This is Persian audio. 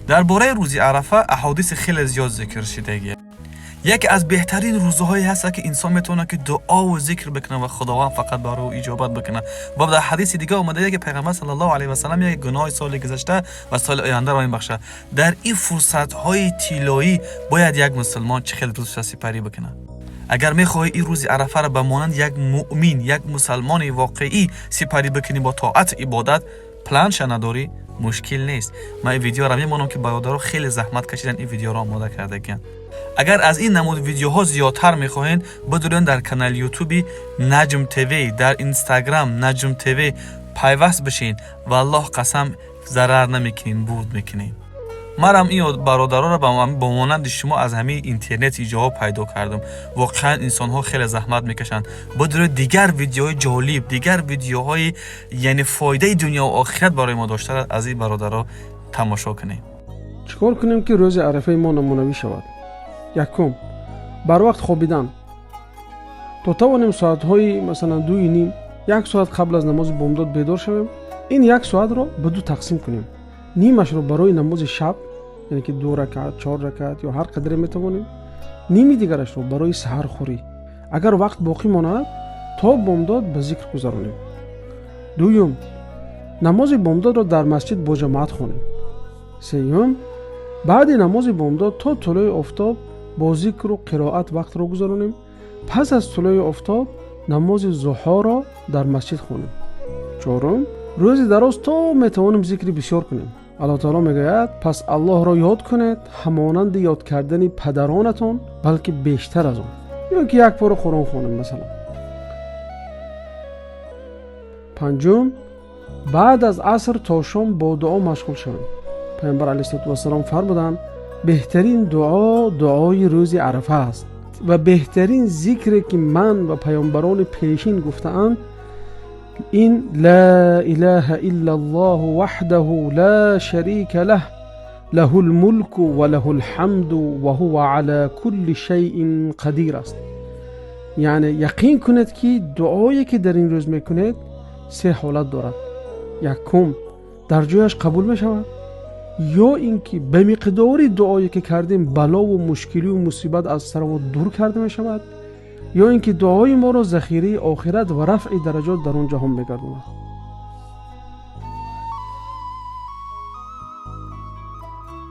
درباره روز عرفه احادیث خیلی زیاد ذکر شده. یکی از بهترین روزهایی هست که انسان میتونه که دعا و ذکر بکنه و خداوند فقط برای او اجابت بکنه. و در حدیث دیگه اومده که پیغمبر صلی الله علیه و سلم یک گناه سال گذشته و سال آینده را میبخشه. در این فرصت های طلایی باید یک مسلمان چه روز سپری بکنه. اگر میخواهی این روز عرفه را به مانند یک مؤمن، یک مسلمان واقعی سپری بکنی با طاعت عبادت، پلنش نداری، مشکل نیست. من این ویدیو را میمونم که برادرها خیلی زحمت کشیدن این ویدیو را آماده کرده. اگر از این نمود ویدیوها زیادتر میخواهین بدرین در کانال یوتیوبی نجم تیوی، در اینستاگرام نجم تیوی پیوست بشین. والله قسم ضرر نمیکنین، برد میکنین. منم این برادرها را با مانند شما از همین اینترنت جواب پیدا کردم. واقعا انسان ها خیلی زحمت میکشن. بدرین دیگر ویدیوهای جالب، دیگر ویدیوهای یعنی فایده دنیا و آخرت برای ما داشته از این برادرها تماشا کنیم. چیکار کنیم که روز عرفه ما نمونوی شود؟ یکم بر وقت خوابیدن. تا توانیم ساعت‌های مثلا 2:30 1 ساعت قبل از نماز بامداد بیدار شویم. این 1 ساعت را به دو تقسیم کنیم. نیمش را برای نماز شب، یعنی که 2 رکعت 4 رکعت یا هر قدر میتوانیم. نیمی دیگرش را برای سحر خوری. اگر وقت باقی ماند تا بامداد به ذکر گذرانیم. دوم، نماز بامداد را در مسجد با جماعت خوانیم. سوم، بعد نماز بامداد تا طلوع آفتاب با ذکر و قرائت وقت را گذرانیم. پس از طلوع آفتاب نماز ضحی را در مسجد خوانیم. چهارم، روز دراز تا میتوانیم ذکر بسیار کنیم. الله تعالی میگوید پس الله را یاد کنید همانند یاد کردن پدرانتان، بلکه بیشتر از آن. یا که یک پاره قرآن خوانیم مثلا. پنجم، بعد از عصر تا شام با دعا مشغول شویم. پیامبر علیه السلام فرمودند بهترین دعا دعای روز عرفه است و بهترین ذکری که من و پیامبران پیشین گفتند این لا اله الا الله وحده لا شریک له له الملك و له الحمد و هو على كل شیء قدیر است. یعنی یقین کنید که دعایی که در این روز میکنید 3 حالت دارد. یکم، در جایش قبول میشود، یا اینکه به مقدار دعایی که کردیم بلا و مشکلی و مصیبت از سر ما دور کرده می شود، یا اینکه دعای ما را ذخیره آخرت و رفع درجات در اون جهان می‌گرداند.